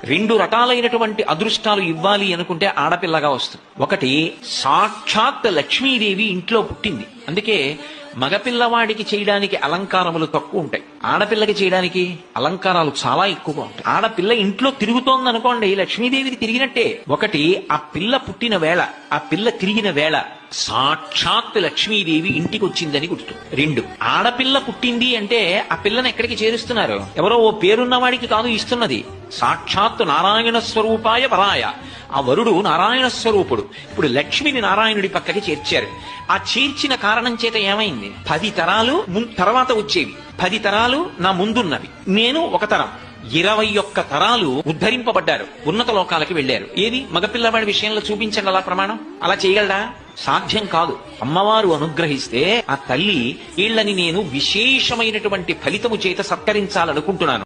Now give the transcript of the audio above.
రెండు రకాలైనటువంటి అదృష్టాలు ఇవ్వాలి అనుకుంటే ఆడపిల్లగా వస్తుంది. ఒకటి, సాక్షాత్ లక్ష్మీదేవి ఇంట్లో పుట్టింది, అందుకే మగపిల్లవాడికి చేయడానికి అలంకారములు తక్కువ ఉంటాయి, ఆడపిల్లకి చేయడానికి అలంకారాలు చాలా ఎక్కువగా ఉంటాయి. ఆడపిల్ల ఇంట్లో తిరుగుతోంది అనుకోండి, లక్ష్మీదేవికి తిరిగినట్టే. ఒకటి, ఆ పిల్ల పుట్టిన వేళ, ఆ పిల్ల తిరిగిన వేళ సాక్షాత్ లక్ష్మీదేవి ఇంటికి వచ్చిందని గుర్తు. రెండు, ఆడపిల్ల పుట్టింది అంటే ఆ పిల్లని ఎక్కడికి చేరుస్తున్నారు? ఎవరో ఓ పేరున్న వాడికి కాదు ఇస్తున్నది, సాక్షాత్ నారాయణ స్వరూపాయ వరాయ. ఆ వరుడు నారాయణ స్వరూపుడు. ఇప్పుడు లక్ష్మిని నారాయణుడి పక్కకి చేర్చారు. ఆ చేర్చిన కారణం చేత ఏమైంది? 10 తరాలు తర్వాత వచ్చేవి, 10 తరాలు నా ముందున్నవి, నేను ఒక తరం, 21 తరాలు ఉద్ధరింపబడ్డారు, ఉన్నత లోకాలకి వెళ్లారు. ఏది మగపిల్లవాడి విషయంలో చూపించండి అలా ప్రమాణం. అలా చేయగలడా? సాధ్యం కాదు. అమ్మవారు అనుగ్రహిస్తే ఆ తల్లి వీళ్ళని నేను విశేషమైనటువంటి ఫలితము చేత సత్కరించాలనుకుంటున్నాను.